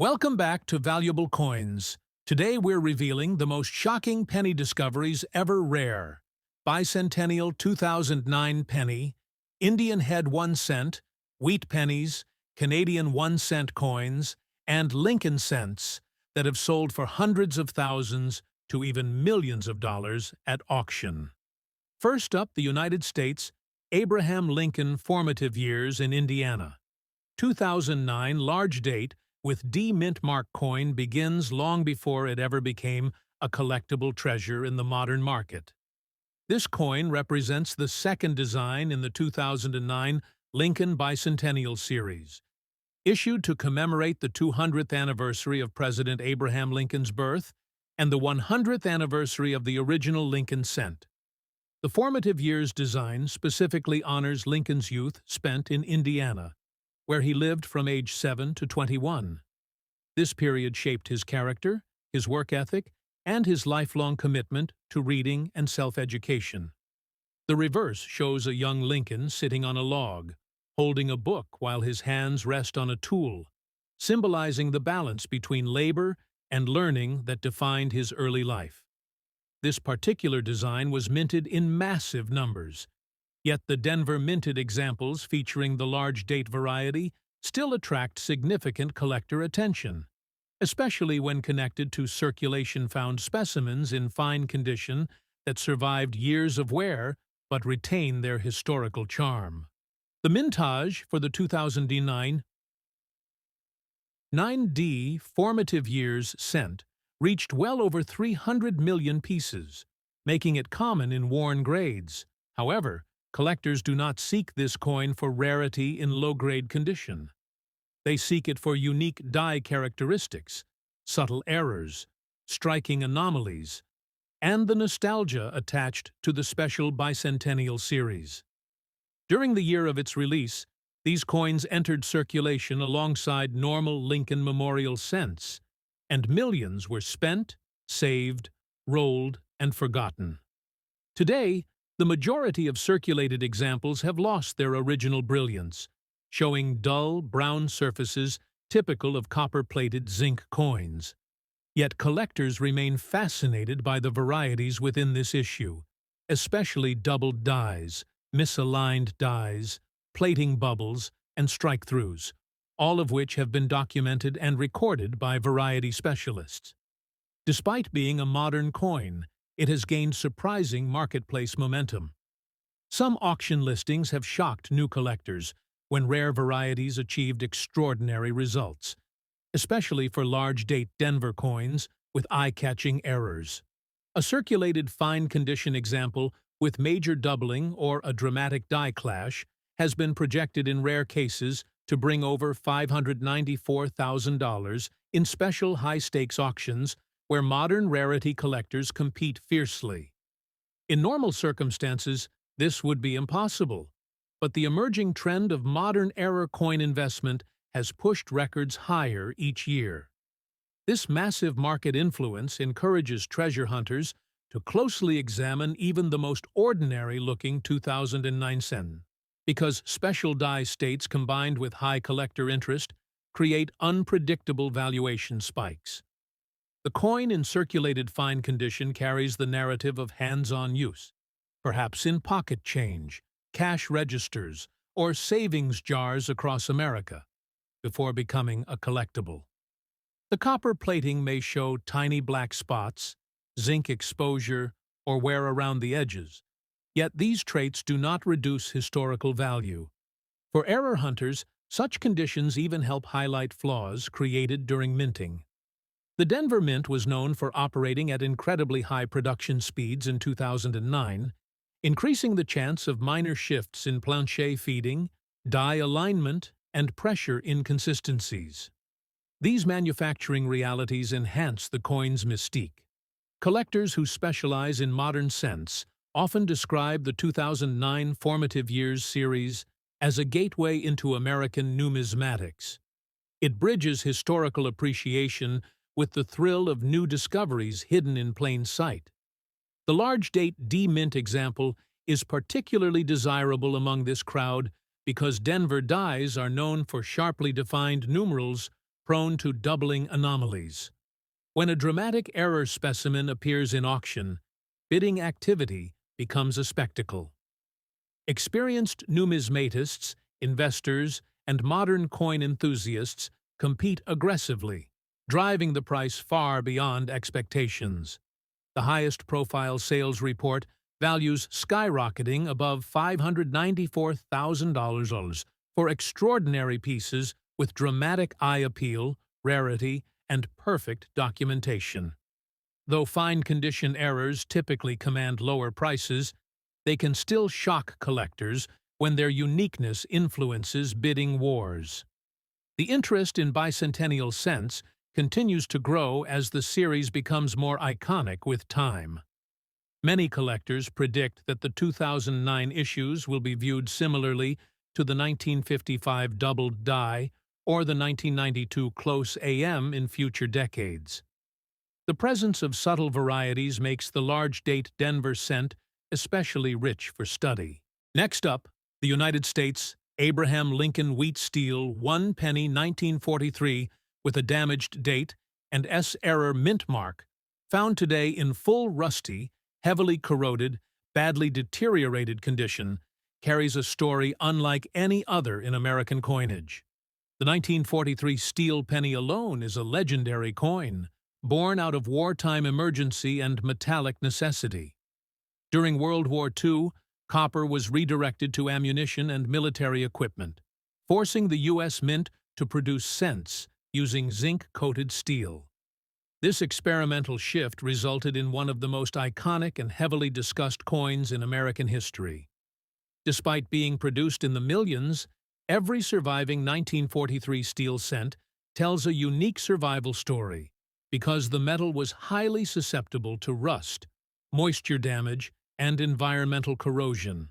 Welcome back to Valuable Coins. Today we're revealing the most shocking penny discoveries ever rare. Bicentennial 2009 penny, Indian head 1 cent, wheat pennies, Canadian 1 cent coins, and Lincoln cents that have sold for hundreds of thousands to even millions of dollars at auction. First up, the United States, Abraham Lincoln formative years in Indiana. 2009 large date with D mint mark coin begins long before it ever became a collectible treasure in the modern market. This coin represents the second design in the 2009 Lincoln Bicentennial series. Issued to commemorate the 200th anniversary of President Abraham Lincoln's birth and the 100th anniversary of the original Lincoln cent. The formative years design specifically honors Lincoln's youth spent in Indiana, where he lived from age 7 to 21. This period shaped his character, his work ethic, and his lifelong commitment to reading and self-education. The reverse shows a young Lincoln sitting on a log, holding a book while his hands rest on a tool, symbolizing the balance between labor and learning that defined his early life. This particular design was minted in massive numbers, yet the Denver minted examples featuring the large date variety still attract significant collector attention, especially when connected to circulation-found specimens in fine condition that survived years of wear but retain their historical charm. The mintage for the 2009 9D formative years cent reached well over 300 million pieces, making it common in worn grades. However, collectors do not seek this coin for rarity in low-grade condition. They seek it for unique die characteristics, subtle errors, striking anomalies, and the nostalgia attached to the special Bicentennial series. During the year of its release, these coins entered circulation alongside normal Lincoln Memorial cents, and millions were spent, saved, rolled, and forgotten. Today, the majority of circulated examples have lost their original brilliance, showing dull, brown surfaces typical of copper-plated zinc coins. Yet collectors remain fascinated by the varieties within this issue, especially doubled dies, misaligned dies, plating bubbles, and strike-throughs, all of which have been documented and recorded by variety specialists. Despite being a modern coin, it has gained surprising marketplace momentum. Some auction listings have shocked new collectors when rare varieties achieved extraordinary results, especially for large-date Denver coins with eye-catching errors. A circulated fine-condition example with major doubling or a dramatic die clash has been projected in rare cases to bring over $594,000 in special high-stakes auctions where modern rarity collectors compete fiercely. In normal circumstances, this would be impossible, but the emerging trend of modern era coin investment has pushed records higher each year. This massive market influence encourages treasure hunters to closely examine even the most ordinary-looking 2009 cent, because special die states combined with high collector interest create unpredictable valuation spikes. The coin in circulated fine condition carries the narrative of hands-on use, perhaps in pocket change, cash registers, or savings jars across America, before becoming a collectible. The copper plating may show tiny black spots, zinc exposure, or wear around the edges, yet these traits do not reduce historical value. For error hunters, such conditions even help highlight flaws created during minting. The Denver Mint was known for operating at incredibly high production speeds in 2009, increasing the chance of minor shifts in plancher feeding, die alignment, and pressure inconsistencies. These manufacturing realities enhance the coin's mystique. Collectors who specialize in modern cents often describe the 2009 formative years series as a gateway into American numismatics. It bridges historical appreciation with the thrill of new discoveries hidden in plain sight. The large-date D-Mint example is particularly desirable among this crowd because Denver dies are known for sharply defined numerals, prone to doubling anomalies. When a dramatic error specimen appears in auction, bidding activity becomes a spectacle. Experienced numismatists, investors, and modern coin enthusiasts compete aggressively, driving the price far beyond expectations. The highest-profile sales report values skyrocketing above $594,000 for extraordinary pieces with dramatic eye appeal, rarity, and perfect documentation. Though fine-condition errors typically command lower prices, they can still shock collectors when their uniqueness influences bidding wars. The interest in bicentennial cents continues to grow as the series becomes more iconic with time. Many collectors predict that the 2009 issues will be viewed similarly to the 1955 doubled die or the 1992 close AM in future decades. The presence of subtle varieties makes the large-date Denver cent especially rich for study. Next up, the United States Abraham Lincoln Wheat Steel 1 penny 1943 with a damaged date and S-error mint mark, found today in full rusty, heavily corroded, badly deteriorated condition, carries a story unlike any other in American coinage. The 1943 steel penny alone is a legendary coin, born out of wartime emergency and metallic necessity. During World War II, copper was redirected to ammunition and military equipment, forcing the U.S. Mint to produce cents using zinc-coated steel. This experimental shift resulted in one of the most iconic and heavily discussed coins in American history. Despite being produced in the millions, every surviving 1943 steel cent tells a unique survival story because the metal was highly susceptible to rust, moisture damage, and environmental corrosion.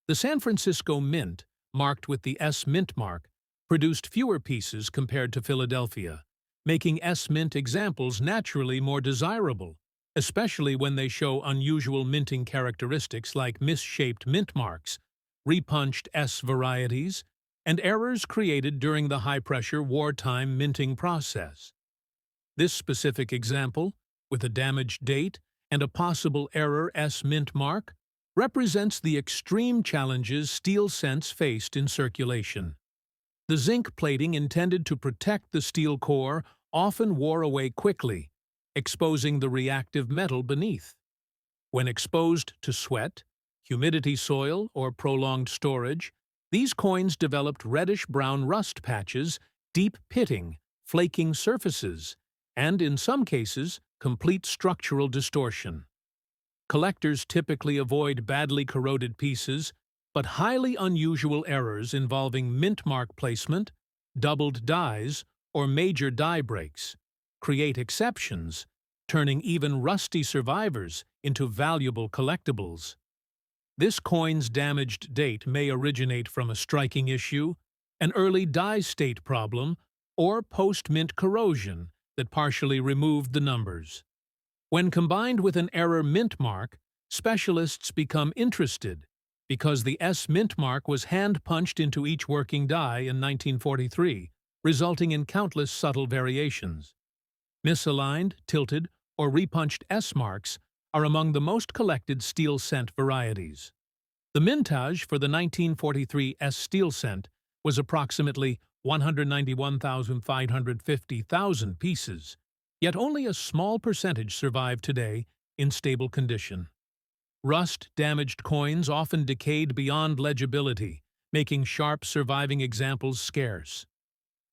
The San Francisco Mint, marked with the S Mint mark, produced fewer pieces compared to Philadelphia, making S Mint examples naturally more desirable, especially when they show unusual minting characteristics like misshaped mint marks, repunched S varieties, and errors created during the high-pressure wartime minting process. This specific example, with a damaged date and a possible error S mint mark, represents the extreme challenges steel cents faced in circulation. The zinc plating intended to protect the steel core often wore away quickly, exposing the reactive metal beneath. When exposed to sweat, humidity soil, or prolonged storage, these coins developed reddish-brown rust patches, deep pitting, flaking surfaces, and, in some cases, complete structural distortion. Collectors typically avoid badly corroded pieces, but highly unusual errors involving mint mark placement, doubled dies, or major die breaks create exceptions, turning even rusty survivors into valuable collectibles. This coin's damaged date may originate from a striking issue, an early die state problem, or post-mint corrosion that partially removed the numbers. When combined with an error mint mark, specialists become interested because the S mint mark was hand-punched into each working die in 1943, resulting in countless subtle variations. Misaligned, tilted, or repunched S marks are among the most collected steel cent varieties. The mintage for the 1943 S steel cent was approximately 191,550,000 pieces, yet only a small percentage survive today in stable condition. Rust-damaged coins often decayed beyond legibility, making sharp surviving examples scarce.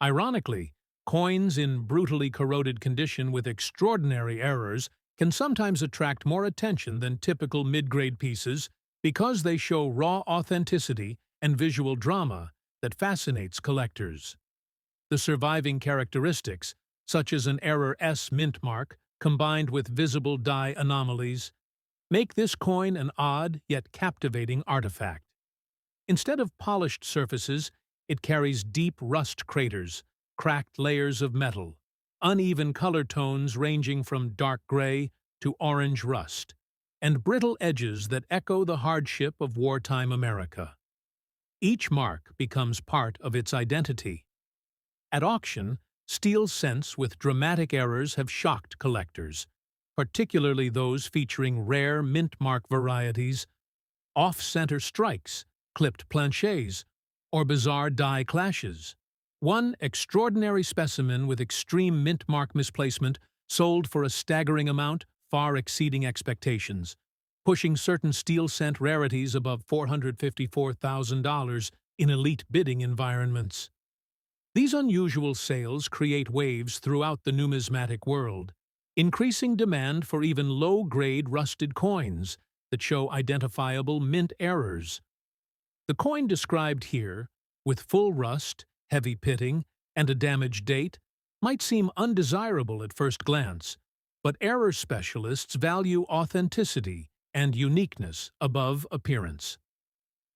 Ironically, coins in brutally corroded condition with extraordinary errors can sometimes attract more attention than typical mid-grade pieces because they show raw authenticity and visual drama that fascinates collectors. The surviving characteristics, such as an error S mint mark combined with visible die anomalies, make this coin an odd yet captivating artifact. Instead of polished surfaces, it carries deep rust craters, cracked layers of metal, uneven color tones ranging from dark gray to orange rust, and brittle edges that echo the hardship of wartime America. Each mark becomes part of its identity. At auction, steel cents with dramatic errors have shocked collectors, particularly those featuring rare mint mark varieties, off-center strikes, clipped planchets, or bizarre die clashes. One extraordinary specimen with extreme mint mark misplacement sold for a staggering amount, far exceeding expectations, pushing certain steel cent rarities above $454,000 in elite bidding environments. These unusual sales create waves throughout the numismatic world, increasing demand for even low-grade rusted coins that show identifiable mint errors. The coin described here, with full rust, heavy pitting, and a damaged date, might seem undesirable at first glance, but error specialists value authenticity and uniqueness above appearance.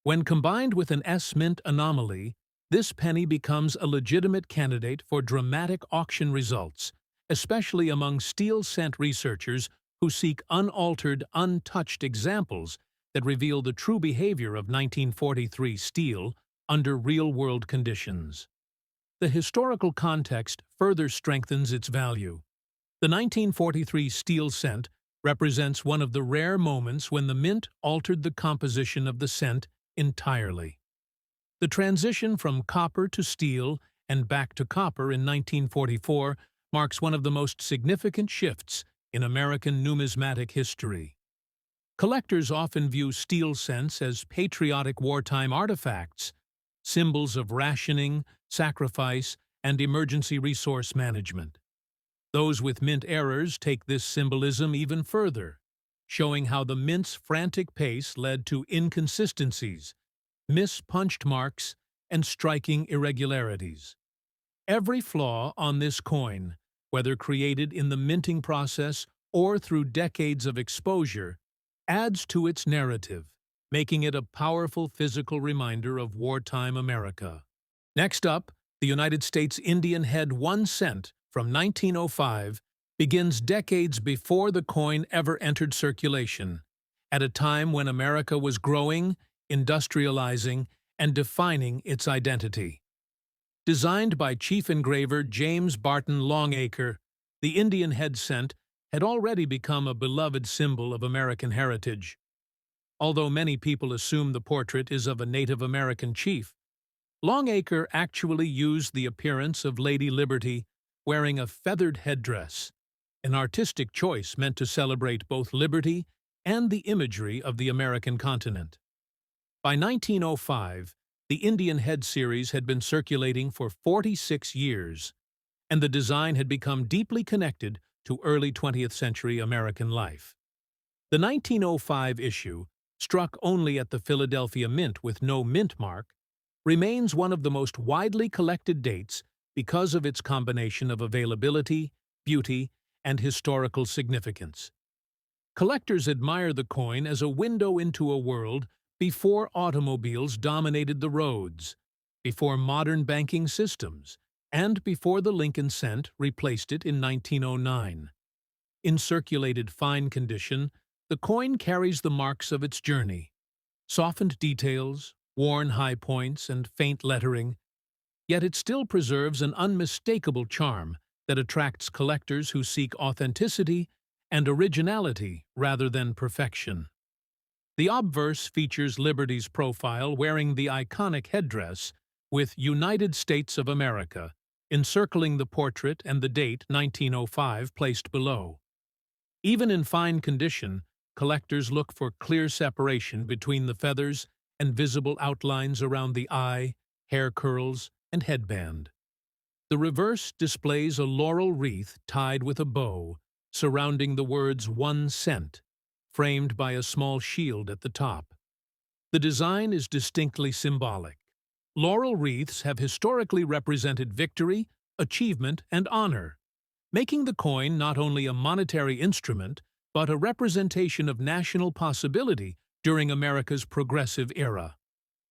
When combined with an S-mint anomaly, this penny becomes a legitimate candidate for dramatic auction results, especially among steel cent researchers who seek unaltered, untouched examples that reveal the true behavior of 1943 steel under real-world conditions. The historical context further strengthens its value. The 1943 steel cent represents one of the rare moments when the mint altered the composition of the cent entirely. The transition from copper to steel and back to copper in 1944 marks one of the most significant shifts in American numismatic history. Collectors often view steel cents as patriotic wartime artifacts, symbols of rationing, sacrifice, and emergency resource management. Those with mint errors take this symbolism even further, showing how the mint's frantic pace led to inconsistencies, mispunched marks, and striking irregularities. Every flaw on this coin, whether created in the minting process or through decades of exposure, adds to its narrative, making it a powerful physical reminder of wartime America. Next up, the United States Indian head 1 cent from 1905 begins decades before the coin ever entered circulation, at a time when America was growing, industrializing, and defining its identity. Designed by chief engraver James Barton Longacre, the Indian head cent had already become a beloved symbol of American heritage. Although many people assume the portrait is of a Native American chief, Longacre actually used the appearance of Lady Liberty wearing a feathered headdress, an artistic choice meant to celebrate both liberty and the imagery of the American continent. By 1905, the Indian head series had been circulating for 46 years, and the design had become deeply connected to early 20th century American life. The 1905 issue, struck only at the Philadelphia Mint with no mint mark, remains one of the most widely collected dates because of its combination of availability, beauty, and historical significance. Collectors admire the coin as a window into a world before automobiles dominated the roads, before modern banking systems, and before the Lincoln cent replaced it in 1909. In circulated fine condition, the coin carries the marks of its journey: softened details, worn high points, and faint lettering, yet it still preserves an unmistakable charm that attracts collectors who seek authenticity and originality rather than perfection. The obverse features Liberty's profile wearing the iconic headdress with United States of America encircling the portrait and the date 1905 placed below. Even in fine condition, collectors look for clear separation between the feathers and visible outlines around the eye, hair curls, and headband. The reverse displays a laurel wreath tied with a bow, surrounding the words 1 cent, framed by a small shield at the top. The design is distinctly symbolic. Laurel wreaths have historically represented victory, achievement, and honor, making the coin not only a monetary instrument, but a representation of national possibility during America's progressive era.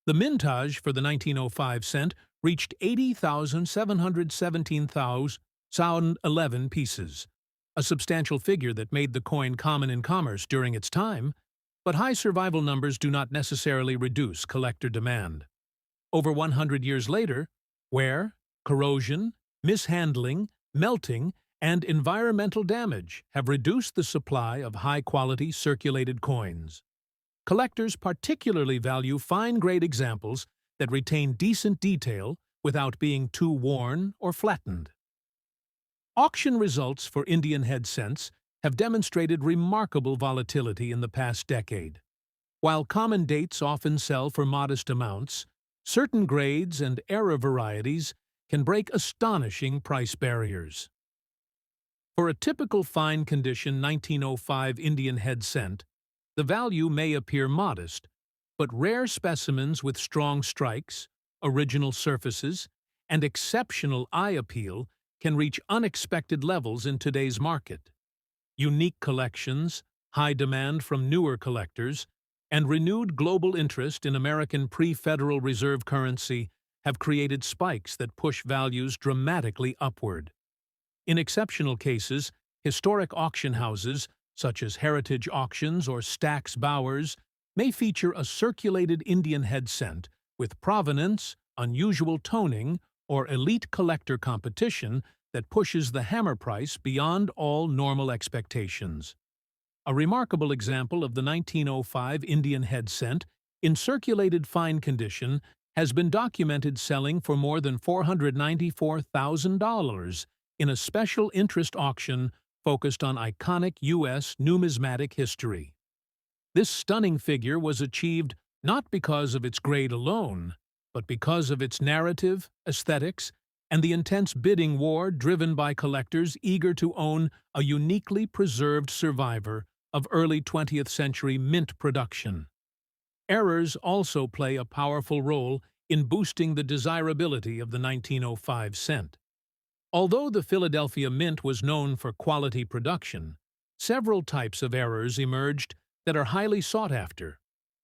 The mintage for the 1905 cent reached 80,717,011 pieces, a substantial figure that made the coin common in commerce during its time, but high survival numbers do not necessarily reduce collector demand. Over 100 years later, wear, corrosion, Mishandling, melting, and environmental damage have reduced the supply of high-quality circulated coins. Collectors particularly value fine-grade examples that retain decent detail without being too worn or flattened. Auction results for Indian head cents have demonstrated remarkable volatility in the past decade. While common dates often sell for modest amounts, certain grades and era varieties can break astonishing price barriers. For a typical fine-condition 1905 Indian head cent, the value may appear modest, but rare specimens with strong strikes, original surfaces, and exceptional eye appeal can reach unexpected levels in today's market. Unique collections, high demand from newer collectors, and renewed global interest in American pre-Federal Reserve currency have created spikes that push values dramatically upward. In exceptional cases, historic auction houses, such as Heritage Auctions or Stack's Bowers, may feature a circulated Indian head cent with provenance, unusual toning, or elite collector competition that pushes the hammer price beyond all normal expectations. A remarkable example of the 1905 Indian head cent, in circulated fine condition, has been documented selling for more than $494,000 in a special interest auction focused on iconic U.S. numismatic history. This stunning figure was achieved not because of its grade alone, but because of its narrative, aesthetics, and the intense bidding war driven by collectors eager to own a uniquely preserved survivor of early 20th century mint production. Errors also play a powerful role in boosting the desirability of the 1905 cent. Although the Philadelphia Mint was known for quality production, several types of errors emerged that are highly sought after: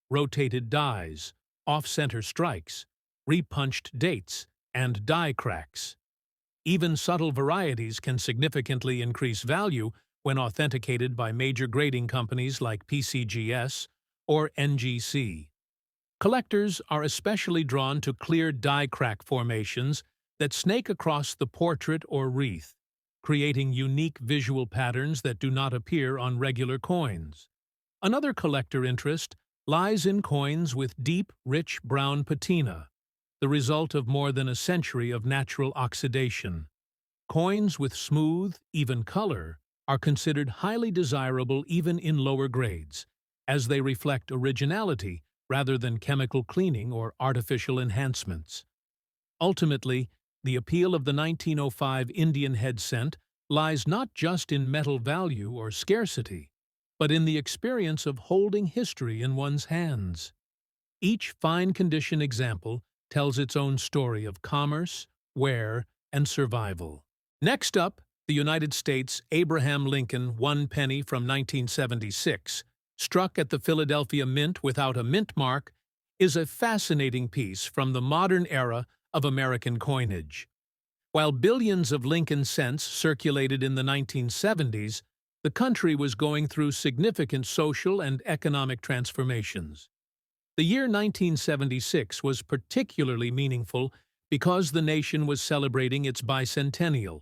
rotated dies, off-center strikes, repunched dates, and die cracks. Even subtle varieties can significantly increase value when authenticated by major grading companies like PCGS or NGC. Collectors are especially drawn to clear die crack formations that snake across the portrait or wreath, creating unique visual patterns that do not appear on regular coins. Another collector interest lies in coins with deep, rich brown patina, the result of more than a century of natural oxidation. Coins with smooth, even color are considered highly desirable even in lower grades, as they reflect originality rather than chemical cleaning or artificial enhancements. Ultimately, the appeal of the 1905 Indian head cent lies not just in metal value or scarcity, but in the experience of holding history in one's hands. Each fine-condition example tells its own story of commerce, wear, and survival. Next up, the United States Abraham Lincoln 1 penny from 1976, struck at the Philadelphia Mint without a mint mark, is a fascinating piece from the modern era of American coinage. While billions of Lincoln cents circulated in the 1970s, the country was going through significant social and economic transformations. The year 1976 was particularly meaningful because the nation was celebrating its bicentennial,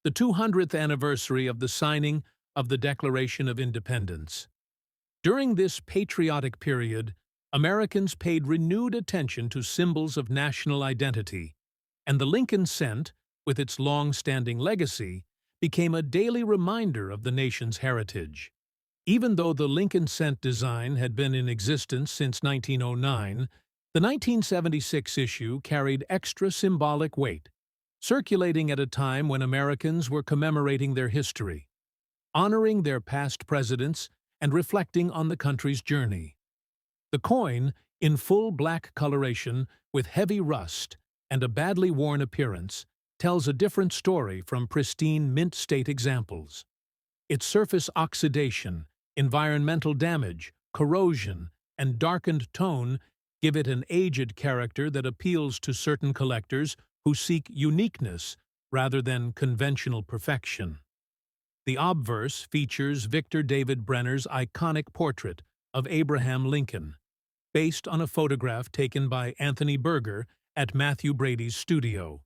the 200th anniversary of the signing of the Declaration of Independence. During this patriotic period, Americans paid renewed attention to symbols of national identity, and the Lincoln cent, with its long-standing legacy, became a daily reminder of the nation's heritage. Even though the Lincoln cent design had been in existence since 1909, the 1976 issue carried extra symbolic weight, circulating at a time when Americans were commemorating their history, honoring their past presidents, and reflecting on the country's journey. The coin, in full black coloration with heavy rust and a badly worn appearance, tells a different story from pristine mint-state examples. Its surface oxidation, environmental damage, corrosion, and darkened tone give it an aged character that appeals to certain collectors who seek uniqueness rather than conventional perfection. The obverse features Victor David Brenner's iconic portrait of Abraham Lincoln, based on a photograph taken by Anthony Berger at Matthew Brady's studio.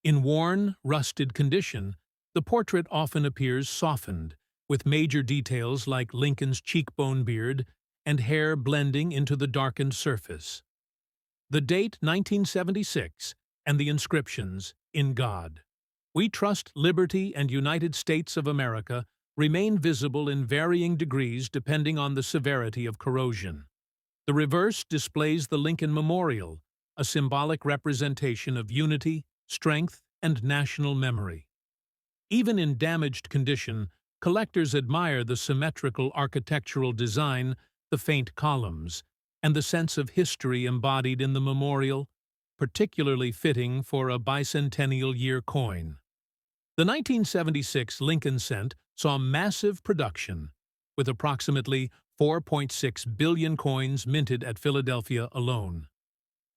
In worn, rusted condition, the portrait often appears softened, with major details like Lincoln's cheekbone beard and hair blending into the darkened surface. The date 1976 and the inscriptions, "In God. We trust liberty and United States of America," remain visible in varying degrees depending on the severity of corrosion. The reverse displays the Lincoln Memorial, a symbolic representation of unity, strength, and national memory. Even in damaged condition, collectors admire the symmetrical architectural design, the faint columns, and the sense of history embodied in the memorial, particularly fitting for a bicentennial year coin. The 1976 Lincoln cent saw massive production, with approximately 4.6 billion coins minted at Philadelphia alone.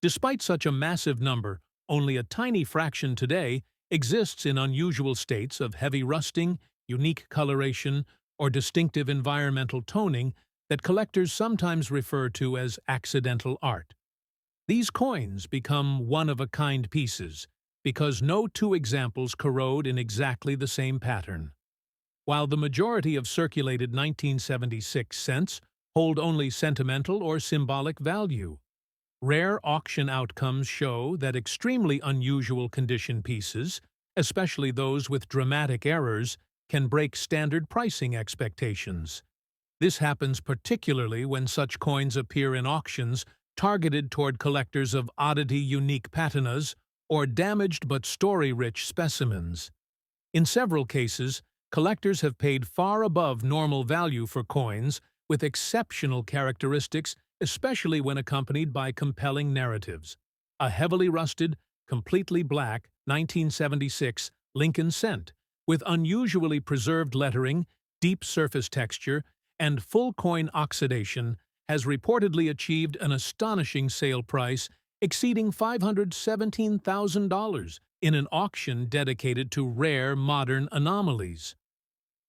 Despite such a massive number, only a tiny fraction today exists in unusual states of heavy rusting, unique coloration, or distinctive environmental toning that collectors sometimes refer to as accidental art. These coins become one-of-a-kind pieces because no two examples corrode in exactly the same pattern. While the majority of circulated 1976 cents hold only sentimental or symbolic value, rare auction outcomes show that extremely unusual condition pieces, especially those with dramatic errors, can break standard pricing expectations. This happens particularly when such coins appear in auctions targeted toward collectors of oddity-unique patinas or damaged but story-rich specimens. In several cases, collectors have paid far above normal value for coins with exceptional characteristics, especially when accompanied by compelling narratives. A heavily rusted, completely black 1976 Lincoln cent, with unusually preserved lettering, deep surface texture, and full coin oxidation, has reportedly achieved an astonishing sale price exceeding $517,000 in an auction dedicated to rare modern anomalies.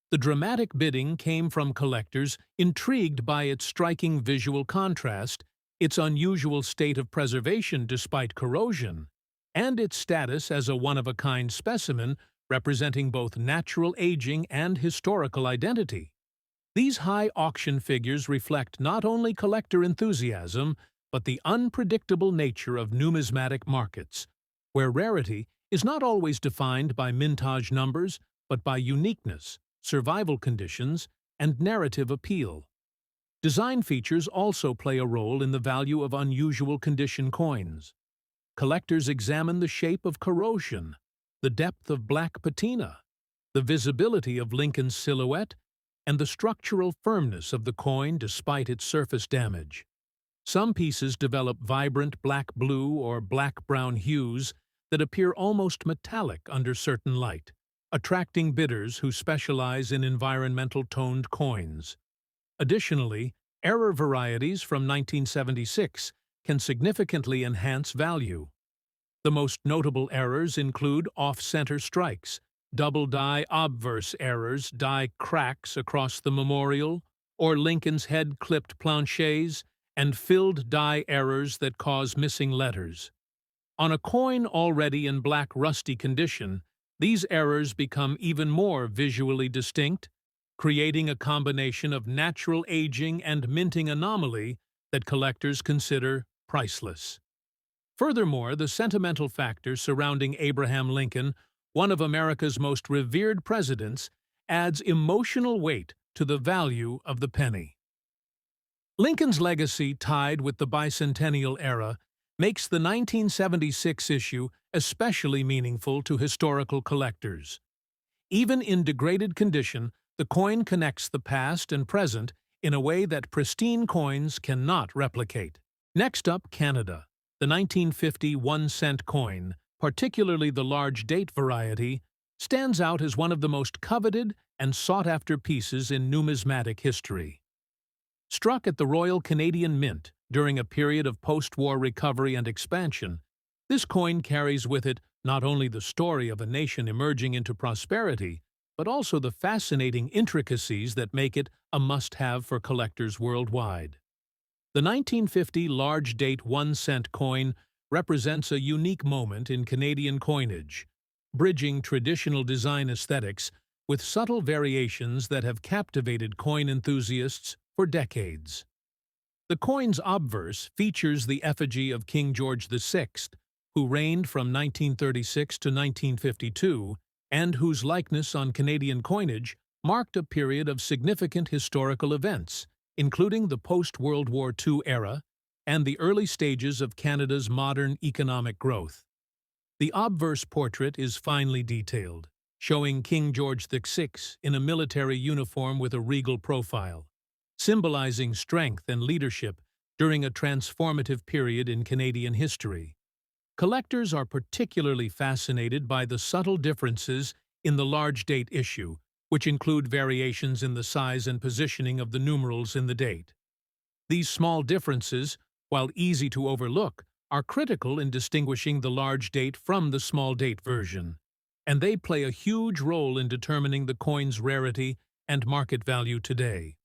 The dramatic bidding came from collectors intrigued by its striking visual contrast, its unusual state of preservation despite corrosion, and its status as a one-of-a-kind specimen representing both natural aging and historical identity. These high auction figures reflect not only collector enthusiasm, but the unpredictable nature of numismatic markets, where rarity is not always defined by mintage numbers, but by uniqueness, survival conditions, and narrative appeal. Design features also play a role in the value of unusual condition coins. Collectors examine the shape of corrosion, the depth of black patina, the visibility of Lincoln's silhouette, and the structural firmness of the coin despite its surface damage. Some pieces develop vibrant black-blue or black-brown hues that appear almost metallic under certain light, attracting bidders who specialize in environmental toned coins. Additionally, error varieties from 1976 can significantly enhance value. The most notable errors include off-center strikes, double-die obverse errors, die cracks across the memorial, or Lincoln's head-clipped planchets, and filled die errors that cause missing letters. On a coin already in black rusty condition, these errors become even more visually distinct, creating a combination of natural aging and minting anomaly that collectors consider priceless. Furthermore, the sentimental factor surrounding Abraham Lincoln, one of America's most revered presidents, adds emotional weight to the value of the penny. Lincoln's legacy, tied with the bicentennial era, makes the 1976 issue especially meaningful to historical collectors. Even in degraded condition, the coin connects the past and present in a way that pristine coins cannot replicate. Next up, Canada. The 1950 1-cent coin, particularly the large date variety, stands out as one of the most coveted and sought-after pieces in numismatic history. Struck at the Royal Canadian Mint during a period of post-war recovery and expansion, this coin carries with it not only the story of a nation emerging into prosperity, but also the fascinating intricacies that make it a must-have for collectors worldwide. The 1950 large-date 1-cent coin represents a unique moment in Canadian coinage, bridging traditional design aesthetics with subtle variations that have captivated coin enthusiasts for decades. The coin's obverse features the effigy of King George VI, who reigned from 1936 to 1952, and whose likeness on Canadian coinage marked a period of significant historical events, including the post-World War II era and the early stages of Canada's modern economic growth. The obverse portrait is finely detailed, showing King George VI in a military uniform with a regal profile, symbolizing strength and leadership during a transformative period in Canadian history. Collectors are particularly fascinated by the subtle differences in the large date issue, which include variations in the size and positioning of the numerals in the date. These small differences, while easy to overlook, are critical in distinguishing the large date from the small date version, and they play a huge role in determining the coin's rarity and market value today.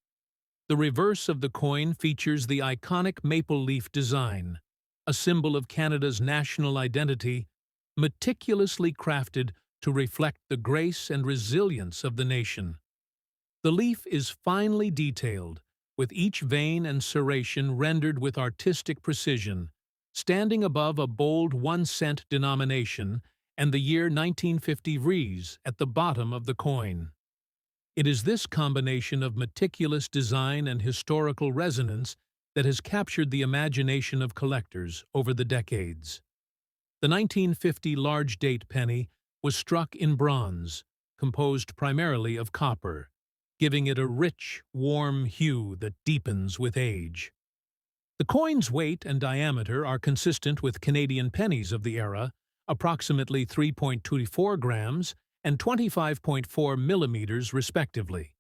The reverse of the coin features the iconic maple leaf design, a symbol of Canada's national identity, meticulously crafted to reflect the grace and resilience of the nation. The leaf is finely detailed, with each vein and serration rendered with artistic precision, standing above a bold 1-cent denomination and the year 1950 Rs at the bottom of the coin. It is this combination of meticulous design and historical resonance that has captured the imagination of collectors over the decades. The 1950 large date penny was struck in bronze, composed primarily of copper, giving it a rich, warm hue that deepens with age. The coin's weight and diameter are consistent with Canadian pennies of the era, approximately 3.24 grams and 25.4 millimeters respectively.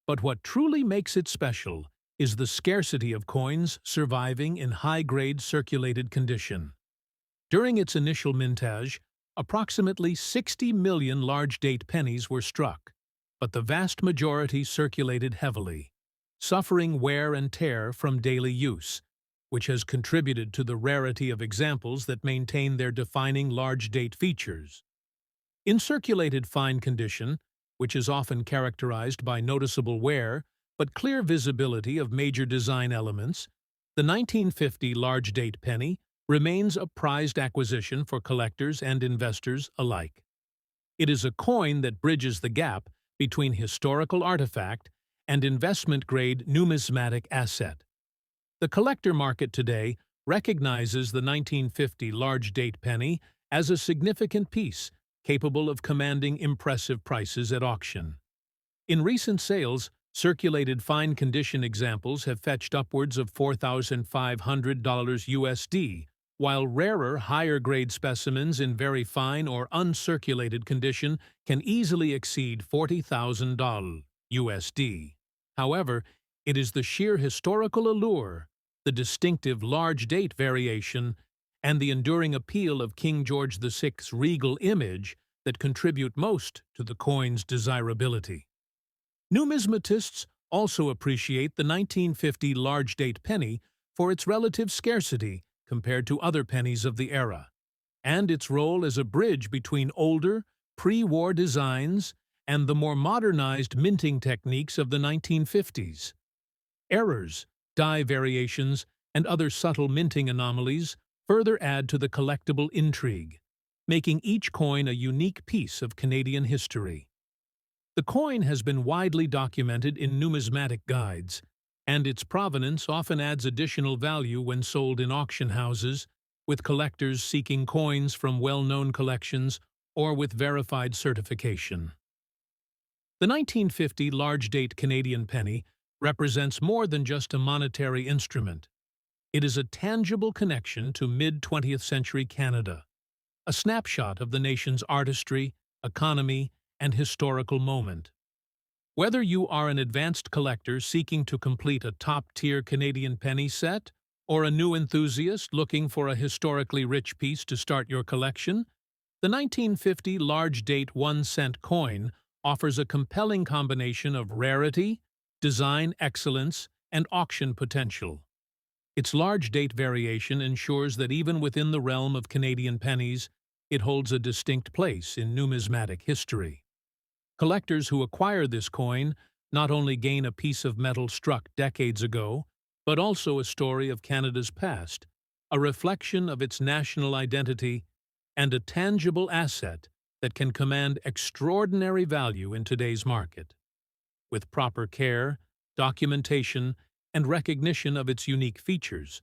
But what truly makes it special is the scarcity of coins surviving in high-grade circulated condition. During its initial mintage, approximately 60 million large-date pennies were struck, but the vast majority circulated heavily, suffering wear and tear from daily use, which has contributed to the rarity of examples that maintain their defining large-date features. In circulated fine condition, which is often characterized by noticeable wear but clear visibility of major design elements, the 1950 large date penny remains a prized acquisition for collectors and investors alike. It is a coin that bridges the gap between historical artifact and investment-grade numismatic asset. The collector market today recognizes the 1950 large date penny as a significant piece capable of commanding impressive prices at auction. In recent sales, circulated fine condition examples have fetched upwards of $4,500 USD, while rarer, higher-grade specimens in very fine or uncirculated condition can easily exceed $40,000 USD. However, it is the sheer historical allure, the distinctive large date variation, and the enduring appeal of King George VI's regal image that contribute most to the coin's desirability. Numismatists also appreciate the 1950 large date penny for its relative scarcity compared to other pennies of the era, and its role as a bridge between older, pre-war designs and the more modernized minting techniques of the 1950s. Errors, die variations, and other subtle minting anomalies further add to the collectible intrigue, making each coin a unique piece of Canadian history. The coin has been widely documented in numismatic guides, and its provenance often adds additional value when sold in auction houses, with collectors seeking coins from well-known collections or with verified certification. The 1950 large-date Canadian penny represents more than just a monetary instrument. It is a tangible connection to mid-20th century Canada, a snapshot of the nation's artistry, economy, and historical moment. Whether you are an advanced collector seeking to complete a top-tier Canadian penny set, or a new enthusiast looking for a historically rich piece to start your collection, the 1950 large-date 1-cent coin offers a compelling combination of rarity, design excellence, and auction potential. Its large date variation ensures that even within the realm of Canadian pennies, it holds a distinct place in numismatic history. Collectors who acquire this coin not only gain a piece of metal struck decades ago, but also a story of Canada's past, a reflection of its national identity, and a tangible asset that can command extraordinary value in today's market. With proper care, documentation, and recognition of its unique features,